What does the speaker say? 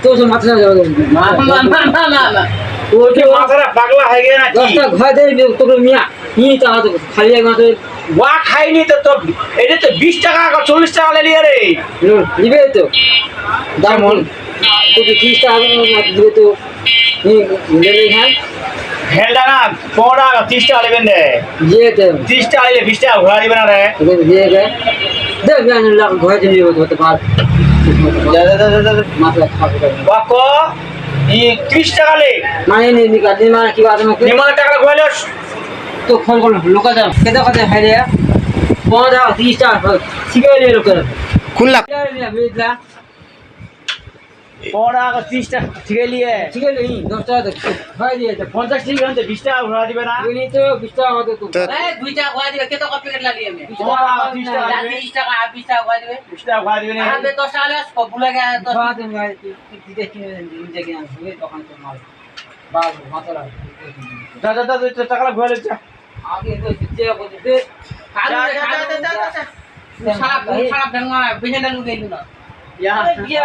তো সব মাথা না তোর কি মাথাটা পাগলা হয়ে গেছে নাকি? দশটা ঘর দেবে তোকে মিয়া নিয়ে তো আমাদের খালি এক মাত্র ওয়া খাইনি তো তোর এটা তো 20 টাকা 40 টাকা লেলি রে। নিবে তো দাম কেমন? তোকে 30 টাকা দিবে তো নিলে খান ভেলটা না 15 টাকা 30 টাকা নেবেন রে। দিয়ে দে 30 টাকা নিলে 20 টাকা ঘোরা দিবে না রে। তোকে দিয়ে দে দেখ জানি লাখ ঘর দিয়ে হতে পার মাথা খাবে বাক ই 30 টাকা লে মানে নি কাটে মানে কি বাদ আমাকে নিমার টাকা ঘোরালেস তো ফোন করলো লোক যা কেদা কথা খাইলে 15 টাকা 30 টাকা শিখাইলে লোকের কোন লাখ বুঝলা 15 টাকা 30 টাকা ঠিক লিয়ে শিখাইলে 10 টাকা খাই দিয়ে 50 টাকা নিতে 20 টাকা ঘোরা দিবে না। তুই তো 20 টাকা আমাদের তো এই 2 টাকা কয় দিবে কত কপি কেটে লাগি আমি 15 টাকা 30 টাকা দিবে 30 টাকা 20 টাকা কয় দিবে 20 টাকা ঘোরা দিবে না। আমি 10 টাকা লেস ভুলে গে 10 বাদ ভাই দিতে কিনে দিতে কিনে আসবে তখন তো মাল বাদ মাথা লাগে যা যা যা টাকা ঘোরা যা। আগে তো দিতে করতে কালু সারা সারা ব্যাংক বেশি ডালু গেল না ইয়া